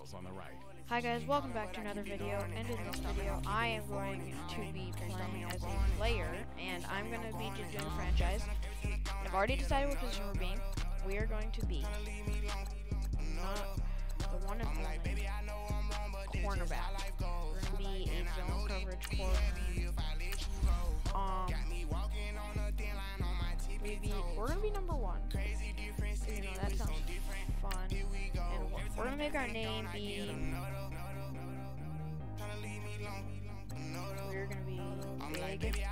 details on the right. Hi guys, welcome back to another video, and in this video I am going to be playing as a player, and I'm going to be just doing a franchise. I've already decided what position we're being. We are going to be the one and only cornerback. We're going to be a zone coverage corner. We're going to be number one. You know, that sounds fun. And we're going to make our name be... We're going to be big.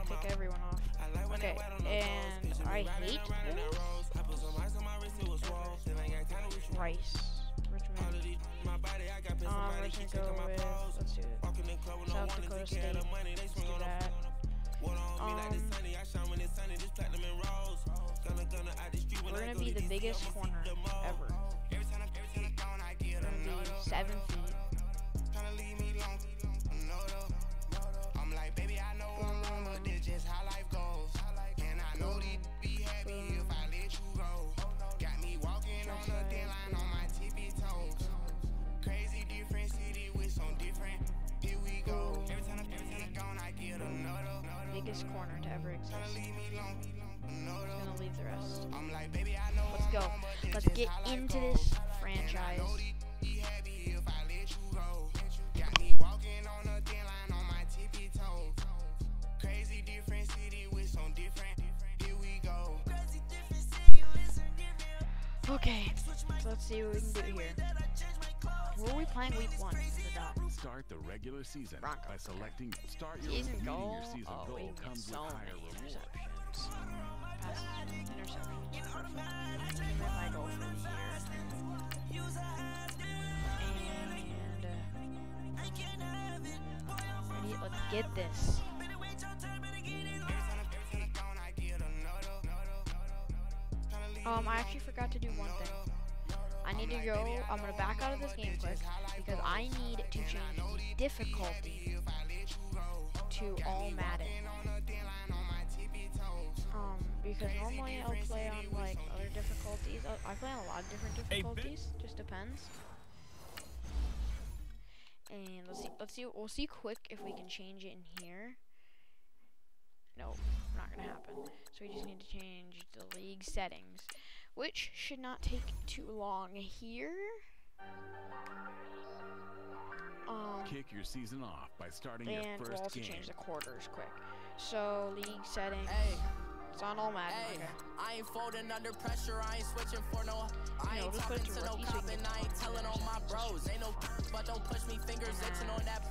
Pick everyone off. Okay, and I hate this. Rice. Richmond. We're gonna go with, let's do it, South Dakota State. Let's do that. We're gonna be the biggest corner ever. We're gonna be 7 feet. Biggest corner to ever exist. I'm gonna leave the rest. Let's go. Let's get into this franchise. Okay, so let's see what we can do here. Who are we playing week 1? Start the regular season Broncos. by selecting start your Season meeting goal. your season goal comes with higher rewards. Interceptions. Perfect. My goal for the year. And let's get this. I actually forgot to do one thing. I need to go, I'm going to back out of this game quick, because I need to change the difficulty to all Madden. Because normally I'll play on, like, other difficulties. I play on a lot of different difficulties, just depends. And we'll see quick if we can change it in here. Nope, not going to happen. So we just need to change the league settings, which should not take too long here. Kick your season off by starting your and first we'll also game. change the quarters quick. So league settings. It's on all Madden. Hey, okay. I ain't folding under pressure, I ain't switching for no. I ain't just put talking it to to no rookie so we cop can and get I ain't telling on my bros. Ain't no but don't push me, fingers itching on that.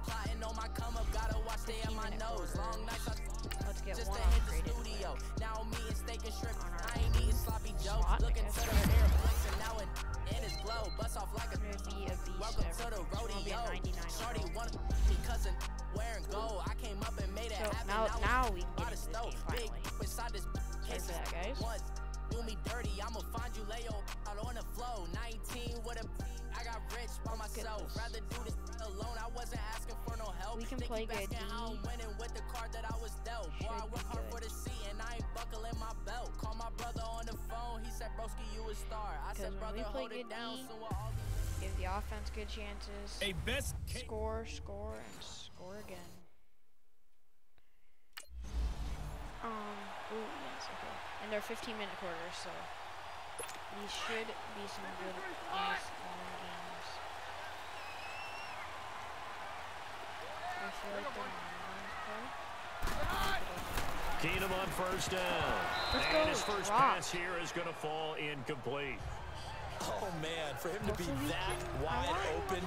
Plotting on my come up, gotta watch stay in my nose. Long nights Let's get just one to hit the upgraded. studio. Now I'm eating steak and shrimp. On our I ain't eating sloppy joes. slot, Looking to the air, flexing now and in his glow. Bust off like a It's gonna be a beast. welcome to the It's gonna be a rodeo. 99 Shorty overall. wanna be cousin wearing gold. I came up and made it So happen. now we can get Bought a into this stove, game big finally. beside this Sorry for that, guys. once do me dirty, I'ma find you Leo out on the flow. 19 with a I got rich by myself. this. Rather do this alone. I wasn't asking for no help. We can Think play you good asking how I'm D. winning with the card that I was dealt. Boy, I Should work be hard good. for the seat and I ain't buckling my belt. Call my brother on the phone. He said, Broski, you a star. I said, Because when we brother, play hold it good down. D, So we'll all be Give the offense good chances. Score, and score again. Ooh, yes, okay. And they're 15-minute quarters, so these should be some good, nice, long games. I feel like they're Keenum on first down. Let's And go, his first drop. pass here is going to fall incomplete. Oh man, for him to be that wide open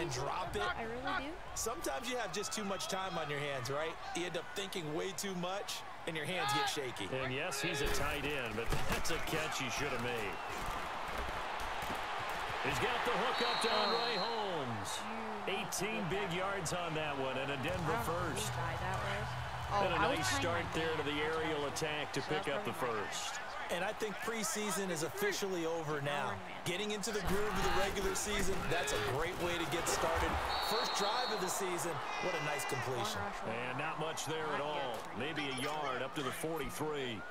and drop it. I really do. Sometimes you have just too much time on your hands, right? You end up thinking way too much and your hands get shaky. And yes, he's a tight end, but that's a catch he should have made. He's got the hook up to Ray Holmes. 18 big yards on that one, and a Denver first. That was. And a I was nice playing start my there to game. the aerial attack to So pick that's up the probably my first. And I think preseason is officially over now. Getting into the groove of the regular season, that's a great way to get started. First drive of the season, what a nice completion. And not much there at all. Maybe a yard up to the 43.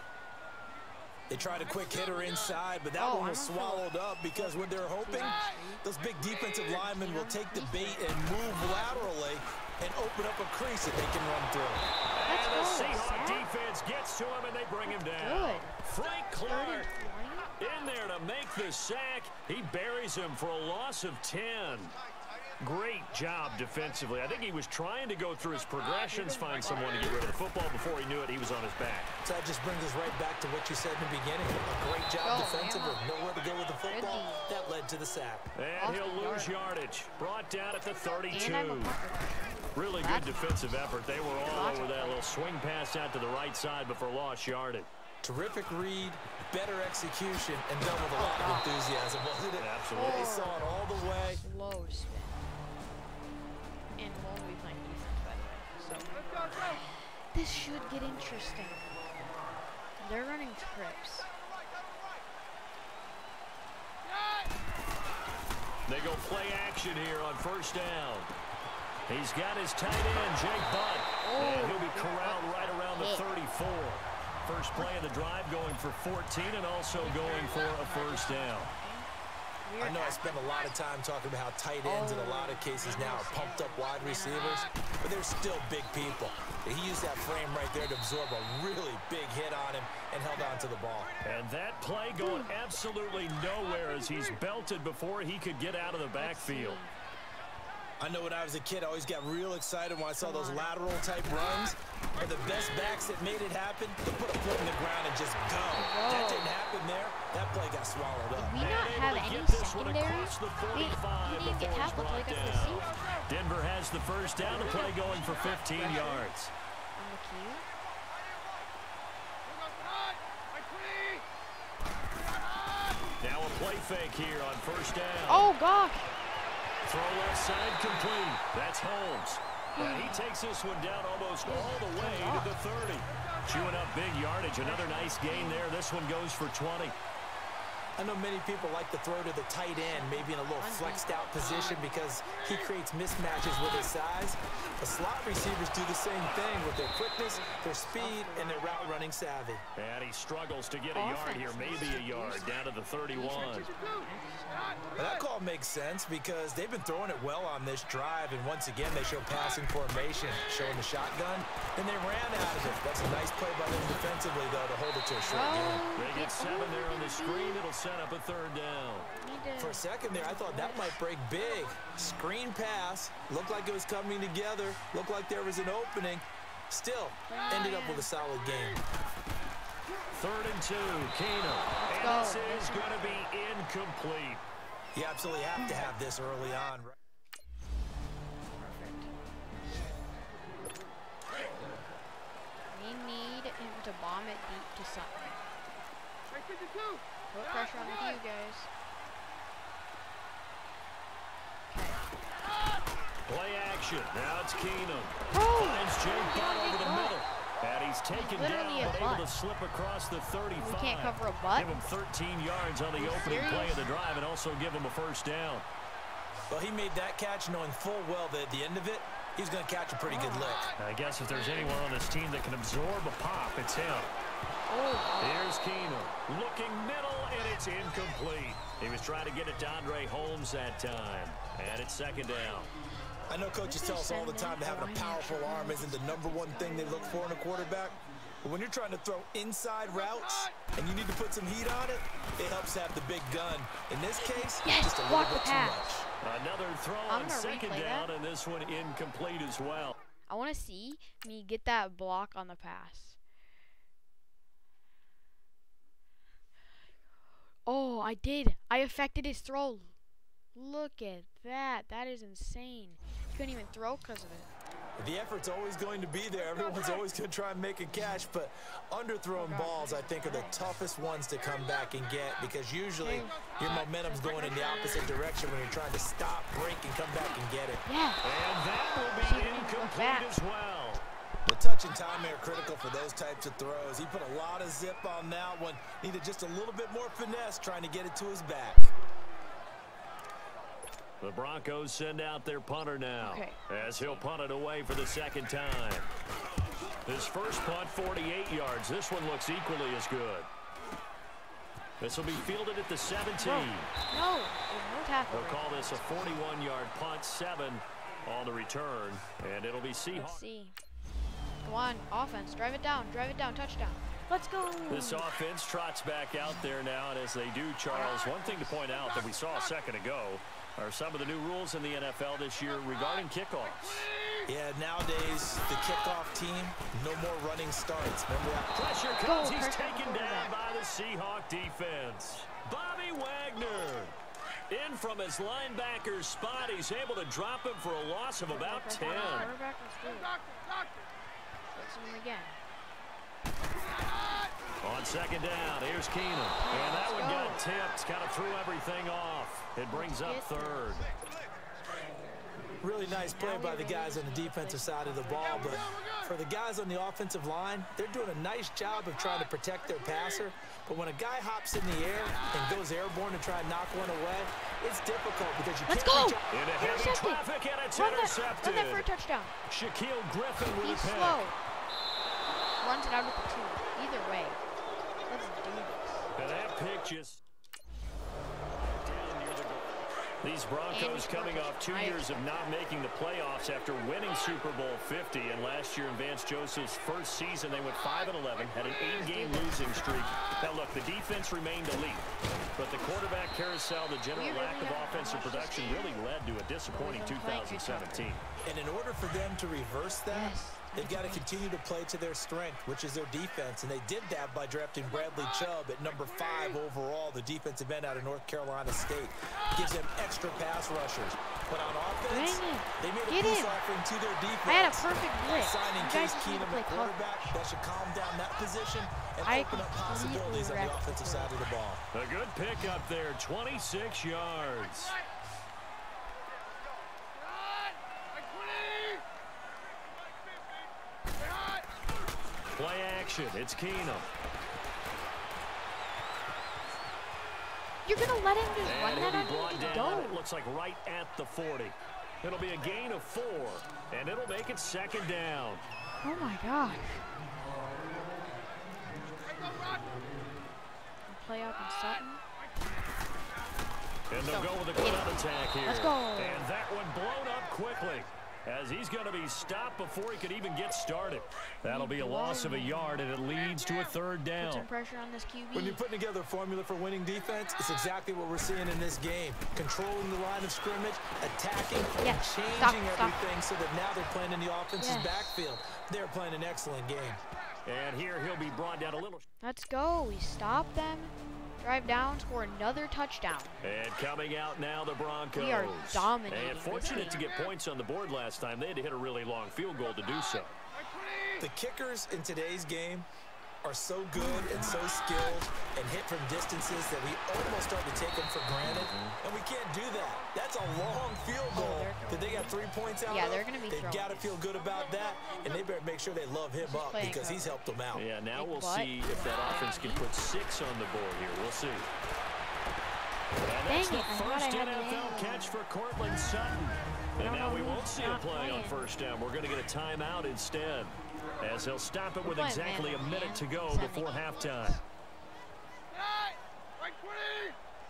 They tried a quick hitter inside, but that one was swallowed up because what they're hoping, those big defensive linemen will take the bait and move laterally and open up a crease that they can run through. And the Seahawks defense gets to him, and they bring him down. Frank Clark in there to make the sack. He buries him for a loss of 10. Great job defensively. I think he was trying to go through his progressions, find someone to get rid of the football. Before he knew it, he was on his back. So that just brings us right back to what you said in the beginning. A great job defensively. Nowhere to go with the football. That led to the sack. And he'll lose yardage. Brought down at the 32. Really good defensive effort. They were all over that little swing pass out to the right side, but for lost yardage. Terrific read, better execution, and done with a lot of enthusiasm, wasn't it? Absolutely. They saw it all the way. Low spin. And we'll be playing defense, by the way. So this should get interesting. They're running trips. They go play action here on first down. He's got his tight end, Jake Butt. And he'll be corralled right around the 34. First play of the drive going for 14 and also going for a first down. I know I spend a lot of time talking about how tight ends in a lot of cases now are pumped up wide receivers, but they're still big people. He used that frame right there to absorb a really big hit on him and held on to the ball. And that play going absolutely nowhere as he's belted before he could get out of the backfield. I know when I was a kid, I always got real excited when I saw those lateral-type runs. But the best backs that made it happen, they put a foot in the ground and just go. That didn't happen there. That play got swallowed up. Did we not have any secondary? He didn't get tackled until he got to the safety. Denver has the first down. The play going for 15 yards. On the cue. Now a play fake here on first down. Oh, gosh. Throw left side complete. That's Holmes. And he takes this one down almost all the way to the 30. Chewing up big yardage. Another nice gain there. This one goes for 20. I know many people like to throw to the tight end, maybe in a little flexed out position because he creates mismatches with his size. The slot receivers do the same thing with their quickness, their speed, and their route running savvy. And he struggles to get a yard here, maybe a yard, down to the 31. And that call makes sense because they've been throwing it well on this drive, and once again they show passing formation, showing the shotgun, and they ran out of it. That's a nice play by them defensively, though, to hold it to a short game. They get 7 there on the screen. It'll set up a third down. For a second there, I thought that might break big. Screen pass, looked like it was coming together, looked like there was an opening. Still, ended up with a solid game. 3rd and 2, Keenum. And this is going to be incomplete. You absolutely have to have this early on. We need him to bomb it deep to something. Put pressure on the you guys. Play action. Now it's Keenum. Oh! Finds Jake Butt over the middle. And he's taken Literally down, a but butt. able to slip across the 35. We can't cover a butt. Give him 13 yards on the opening play of the drive and also give him a first down. Well, he made that catch knowing full well that at the end of it, he's going to catch a pretty good lick. I guess if there's anyone on this team that can absorb a pop, it's him. Here's Keenum. Looking middle, and it's incomplete. He was trying to get it to Andre Holmes that time. And it's 2nd down. I know coaches tell us all the time that having a powerful arm isn't the #1 thing they look for in a quarterback. But when you're trying to throw inside routes and you need to put some heat on it, it helps to have the big gun. In this case, just a little bit too much. Another throw on 2nd down, and this one incomplete as well. I want to see me get that block on the pass. Oh, I did. I affected his throw. Look at that. That is insane. He couldn't even throw because of it. The effort's always going to be there. Everyone's always going to try and make a catch, but underthrown balls, I think, are the toughest ones to come back and get because usually your momentum's going in the opposite direction when you're trying to stop, break, and come back and get it. Yeah. And that will be incomplete as well. The touch and timing are critical for those types of throws. He put a lot of zip on that one. Needed just a little bit more finesse trying to get it to his back. The Broncos send out their punter now, as he'll punt it away for the second time. His first punt, 48 yards. This one looks equally as good. This will be fielded at the 17. No tackle. They'll call this a 41-yard punt, 7 on the return, and it'll be Seahawks. Let's see. Come on, offense, drive it down, touchdown. Let's go. This offense trots back out there now, and as they do, Charles, one thing to point out that we saw a second ago are some of the new rules in the NFL this year regarding kickoffs. Yeah, nowadays, the kickoff team, no more running starts. Remember that? Pressure comes. He's taken down by the Seahawk defense. Bobby Wagner in from his linebacker spot. He's able to drop him for a loss of about 10. On second down, here's Keenum. And that one got tipped, kind of threw everything off. It brings up third. Really nice play by the guys on the defensive side of the ball, but for the guys on the offensive line, they're doing a nice job of trying to protect their passer. But when a guy hops in the air and goes airborne to try and knock one away, it's difficult because you can't reach out. Into heavy traffic, and it's intercepted. Run that for a touchdown. Shaquille Griffin with He's a pick. slow. Runs it out at the 2. Either way, let's do this. And that pick just down near the goal. These Broncos coming off 2 years of not making the playoffs after winning Super Bowl 50. And last year in Vance Joseph's first season, they went 5-11, had an 8-game losing streak. Now, look, the defense remained elite. But the quarterback carousel, the general lack of offensive production really led to a disappointing 2017. And in order for them to reverse that, they've got to continue to play to their strength, which is their defense. And they did that by drafting Bradley Chubb at number 5 overall, the defensive end out of North Carolina State. Gives them extra pass rushers. But on offense, they made a peace offering to their defense. I had a perfect blitz. Signing Case Keenum at quarterback, that should calm down that position and open up possibilities on the offensive side of the ball. A good pick up there, 26 yards. Play action, it's Keenum. You're going to let him just run that on you to go. It looks like right at the 40. It'll be a gain of 4, and it'll make it second down. Oh, my gosh. Play up in Sutton. And they'll go with a ground attack here. Let's go. And that one blown up quickly, as he's going to be stopped before he could even get started. That'll be a loss of a yard, and it leads to a third down. Put some pressure on this QB. When you're putting together a formula for winning defense, it's exactly what we're seeing in this game. Controlling the line of scrimmage, attacking, and changing everything so that now they're playing in the offense's backfield. They're playing an excellent game. And here he'll be brought down a little. Let's go. We stop them. Drive down, score another touchdown. And coming out now, the Broncos. We are dominating. And fortunate to get points on the board last time. They had to hit a really long field goal to do so. The kickers in today's game are so good and so skilled and hit from distances that we almost start to take them for granted. And we can't do that. That's a long field goal that they got 3 points out of. They're going to be They've got to feel good about that, and they better make sure they love him up because he's helped them out. Yeah, now we'll see if that offense can put 6 on the board here. We'll see. And that's the first NFL catch for Cortland Sutton. And now we won't see a play on first down. We're going to get a timeout instead, as he'll stop it with exactly a minute to go before halftime.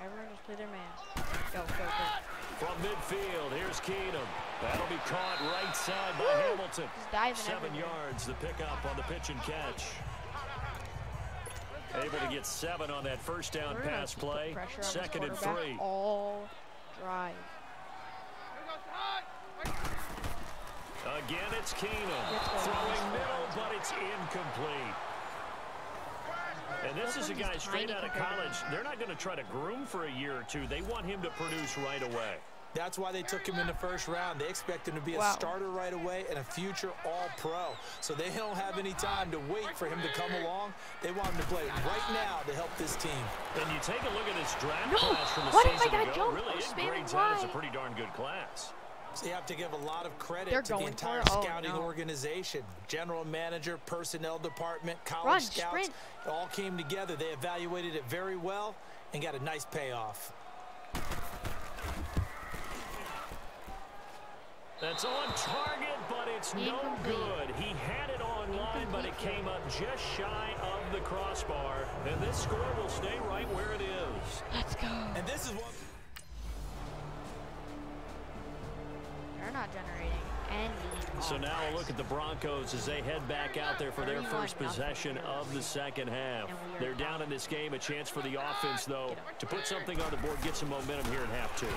Everyone just play their man. Go, go, go. From midfield, here's Keenum. That'll be caught right side by Hamilton. 7 yards, the pickup on the pitch and catch. Able to get 7 on that first down pass play. Second and 3. All drive. Again, it's Keenum. Throwing middle, but it's incomplete. And this is a guy straight out of college. They're not going to try to groom for a year or two. They want him to produce right away. That's why they took him in the first round. They expect him to be a starter right away and a future all-pro. So they don't have any time to wait for him to come along. They want him to play right now to help this team. And you take a look at his draft class from the season ago. Really, it grades out as a pretty darn good class. So you have to give a lot of credit They're to the going entire for it? Oh, scouting no. organization. General manager, personnel department, college Run, scouts. sprint. It all came together. They evaluated it very well and got a nice payoff. That's on target, but it's no good. He had it on line, but it came up just shy of the crossbar. And this score will stay right where it is. Let's go. And this is what... They're not generating any. So now a look at the Broncos as they head back out there for their first possession of the second half. They're down in this game. A chance for the offense, though, to put something on the board, get some momentum here in half two.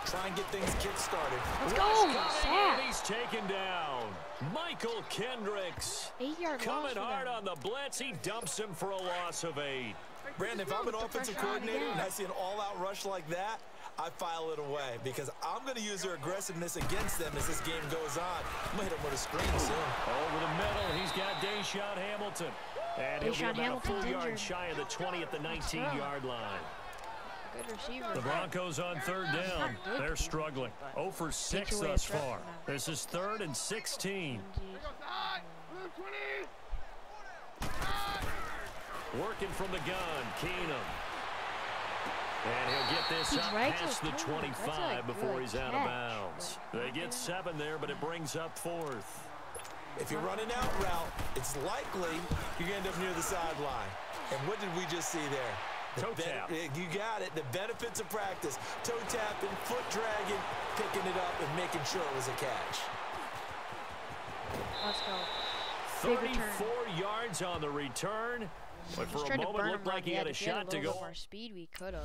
Try and get things kick-started. Let's go. And he's taken down. Michael Kendricks 8-yard coming hard on the blitz. He dumps him for a loss of 8. Brandon, if I'm an offensive coordinator and I see an all-out rush like that, I file it away because I'm going to use their aggressiveness against them as this game goes on. I'm going to hit him with a screen soon. Over the middle, he's got Deshaun Hamilton. And he'll be about a full yard shy of the 20 at the 19-yard line. Good receiver. The Broncos on third down. They're struggling. 0 for 6 thus far. This is 3rd and 16. Working from the gun, Keenum. And he'll get this up past the 25 before he's out of bounds. They get 7 there, but it brings up 4th. If you're running out route, it's likely you're going to end up near the sideline. And what did we just see there? Toe tap. You got it. The benefits of practice. Toe tapping, foot dragging, picking it up, and making sure it was a catch. Let's go. 34 yards on the return. But for a moment, it looked like he had a shot to go. More speed, we could have.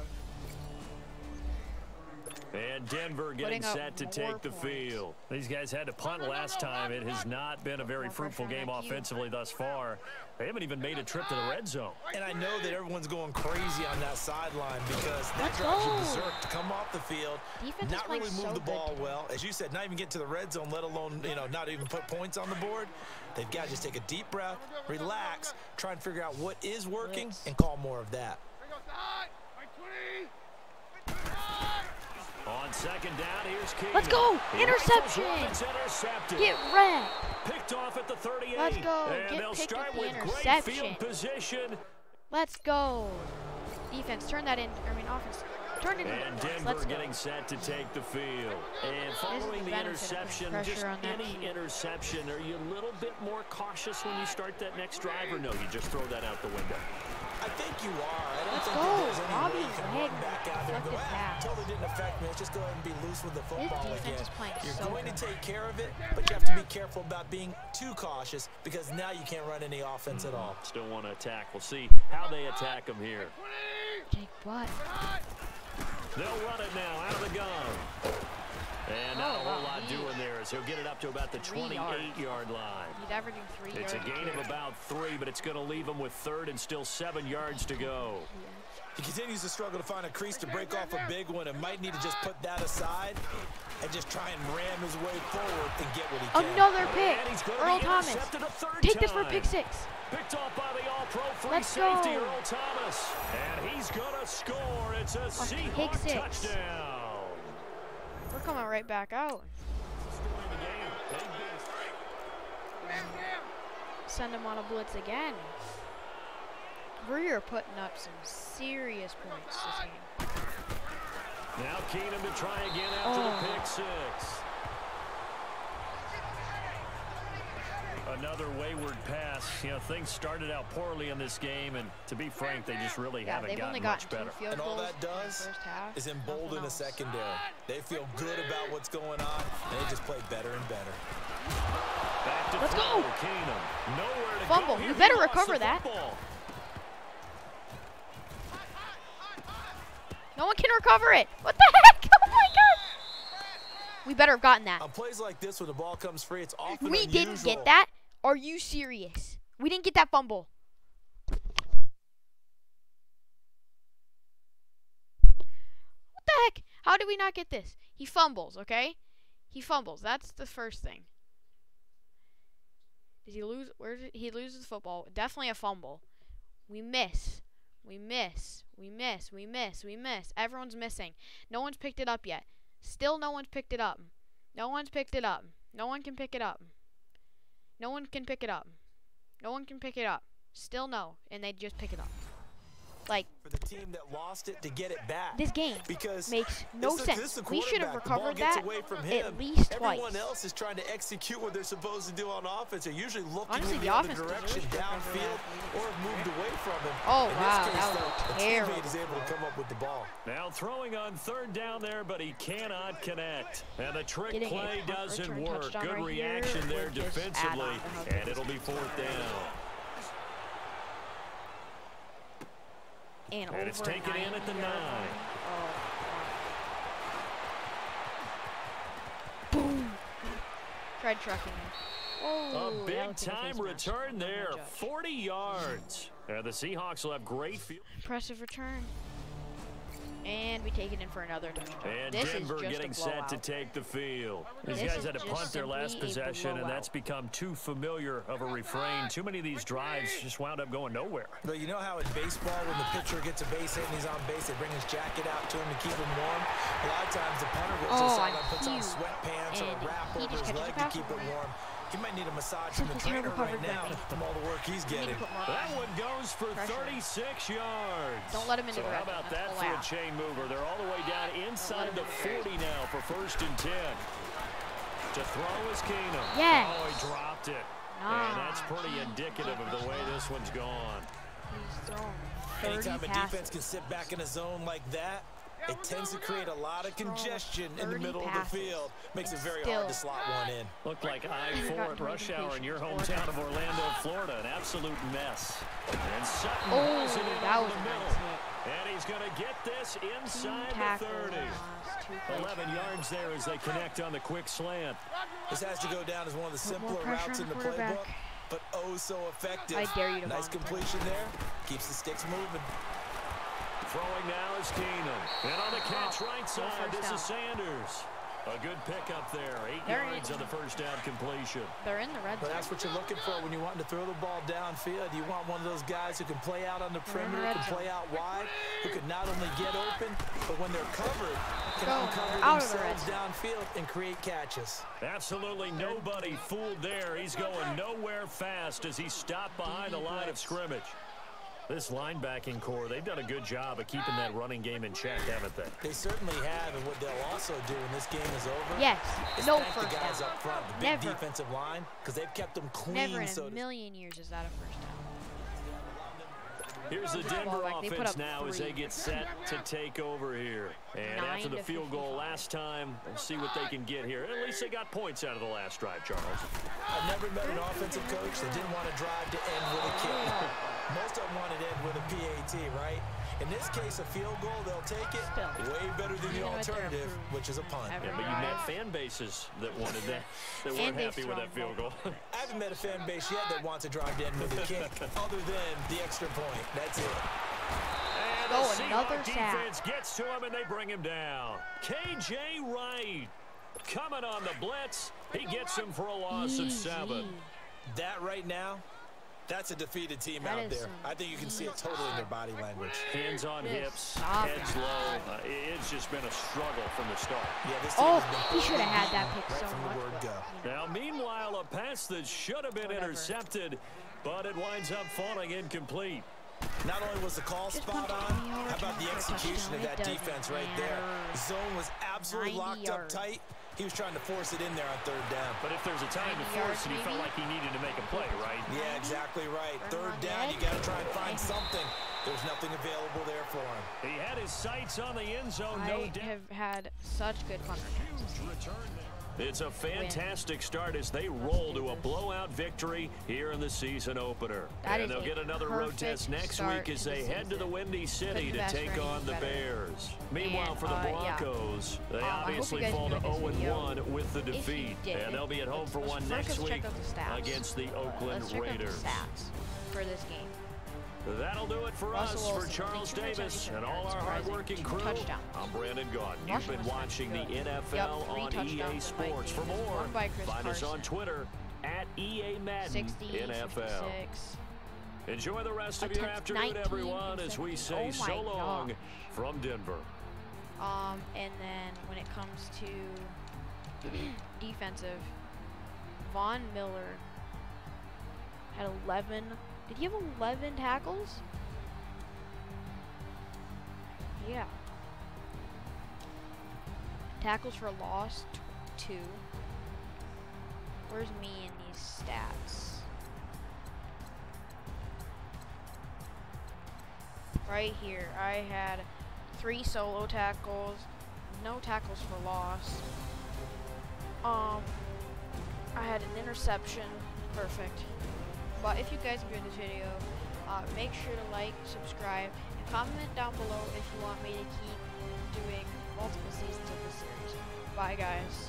And Denver getting set to take the field. These guys had to punt last time. It has not been a very fruitful game offensively thus far. They haven't even made a trip to the red zone. And I know that everyone's going crazy on that sideline because that drives you berserk to come off the field, not really move the ball well. As you said, not even get to the red zone, let alone, not even put points on the board. They've got to just take a deep breath, relax, try and figure out what is working, and call more of that. On second down, here's Keenum. Let's go! Interception! Get wrecked! Picked off at the 38. Let's go! And they'll start with great field position. Let's go! Defense, turn that in. Offense, turn it in. And Denver getting set to take the field. And following the interception, just any interception, are you a little bit more cautious when you start that next drive, or no, you just throw that out the window? I think you are. I don't think that there's any way you can run back out there and go, totally didn't affect me. Let's just go ahead and be loose with the football again. You're going to take care of it, but you have to be careful about being too cautious because now you can't run any offense at all. Still want to attack. We'll see how they attack them here. Jake Butt. They'll run it now out of the gun. And not a whole lot doing there as he'll get it up to about the 28-yard line. He's averaging 3 yards. It's a gain of about 3, but it's going to leave him with 3rd and still 7 yards to go. He continues to struggle to find a crease to break off a big one and might need to just put that aside and just try and ram his way forward and get what he can. Another pick. Earl Thomas. Take this for pick 6. Picked off by the all-pro free safety, Earl Thomas. And he's going to score. It's a Seahawk touchdown. We're coming right back out. Send him on a blitz again. We're putting up some serious points this game. Now Keenum to try again after the pick 6. Another wayward pass. Things started out poorly in this game, and to be frank, they just really haven't gotten much better. And all that does is embolden a secondary. They feel good about what's going on, and they just play better and better. Let's go! Keenum. Nowhere to fumble. go. You better recover that. No one can recover it. What the heck? Oh my God! We better have gotten that. On plays like this, when the ball comes free, it's often We unusual. didn't get that? Are you serious? We didn't get that fumble. What the heck? How did we not get this? He fumbles, okay? He fumbles. That's the first thing. Did he lose? He loses the football. Definitely a fumble. We miss. We miss. We miss. We miss. We miss. Everyone's missing. No one's picked it up yet. Still no one's picked it up. No one's picked it up. No one can pick it up. No one can pick it up. No one can pick it up. Still no, and they just pick it up. Like, for the team that lost it to get it back. This game because makes no sense. We should have recovered that at least twice. Everyone else is trying to execute what they're supposed to do on offense. They're usually looking Honestly, in the other direction, downfield, or have moved away from him. Oh, in wow, this case, that was terrible. The teammate is able to come up with the ball. Now throwing on third down there, but he cannot connect. And the trick play doesn't work. Good reaction there defensively, and it'll be fourth down. And it's taken in at the 9. Boom. Tried trucking him. A big-time return there, 40 yards. The Seahawks will have great field. Impressive return. And we take it in for another touchdown. And this Denver is just getting set to take the field. These guys had to punt their last possession, and that's become too familiar of a refrain. Too many of these drives just wound up going nowhere. But you know how in baseball, when the pitcher gets a base hit and he's on base, they bring his jacket out to him to keep him warm? A lot of times the punter goes inside and puts on sweatpants or a wrap over his leg to keep it warm. He might need a massage from the trainer right now from all the work he's getting. That one goes for 36 yards. Don't let him into the red zone. How about that for a chain mover? They're all the way down inside the 40 now for 1st and 10. To throw is Keenum. Yes. Oh, he dropped it. And that's pretty indicative of the way this one's gone. He's thrown 30 Anytime a passes. defense can sit back in a zone like that, it tends to create a lot of congestion in the middle of the field. Makes it very hard to slot one in. Looked like I-4 at rush hour in your hometown of Orlando, Florida. An absolute mess. And Sutton pulls it in over the middle. And he's going to get this inside the 30. 11 yards there as they connect on the quick slant. This has to go down as one of the simpler routes in the playbook, but oh so effective. I dare you to nice completion there. Keeps the sticks moving. Throwing now is Keenum. And on the catch right side, this is Sanders. A good pickup there. 8 yards on the first down completion. They're in the red zone. But that's what you're looking for when you want to throw the ball downfield. You want one of those guys who can play out on the perimeter, can play out wide, who can not only get open, but when they're covered, can uncover themselves downfield and create catches. Absolutely nobody fooled there. He's going nowhere fast as he stopped behind the line of scrimmage. This linebacking core, they've done a good job of keeping that running game in check, haven't they? They certainly have, and what they'll also do when this game is over is no thank the guys up front, the big defensive line, because they've kept them clean. Never in a million years is that a first down. Here's the Denver offense now as they get set to take over here. And after the field goal last time, we'll see what they can get here. At least they got points out of the last drive, Charles. I've never met an offensive coach that didn't want to drive to end with a kick. Most of them want to end with a PAT, right? In this case, a field goal, they'll take it. Way better than the alternative, which is a punt. Yeah, but you met fan bases that wanted that, that weren't happy with that field goal. I haven't met a fan base yet that wants to drive to end with a kick, other than the extra point. That's it. And the Seahawks defense gets to him, and they bring him down. K.J. Wright coming on the blitz. He gets him for a loss of 7. That right now, that's a defeated team out there. I think you can see it totally in their body language. Hands on hips, heads low. It's just been a struggle from the start. Yeah, this team has been he should have had that pick so from much. the word go. Now, meanwhile, a pass that should have been intercepted, but it winds up falling incomplete. Not only was the call spot on, how about the execution of that defense right there? Zone was absolutely locked up tight. He was trying to force it in there on third down. But if there's a time to force it, he felt like he needed to make a play, right? Yeah, exactly right. Third down, you got to try and find something. There's nothing available there for him. He had his sights on the end zone. I have had such good punt returns. It's a fantastic start as they roll to a blowout victory here in the season opener. And they'll get another road test next week as they head to the Windy City to take on the Bears. Meanwhile, for the Broncos, they obviously fall to 0-1 with the defeat. And they'll be at home for one next week against the Oakland Raiders. For this game. That'll do it for us. For Charles Davis and all our hard-working crew, I'm Brandon Gaudin. You've been watching the NFL on EA Sports. For more, find us on Twitter at EA Madden NFL. Enjoy the rest of your afternoon, everyone, as we say so long from Denver. And then when it comes to Defensive. Von Miller had 11. Did he have 11 tackles? Yeah. Tackles for loss, 2. Where's me in these stats? Right here, I had 3 solo tackles, no tackles for loss. I had an interception, perfect. But if you guys enjoyed this video, make sure to like, subscribe, and comment down below if you want me to keep doing multiple seasons of this series. Bye, guys.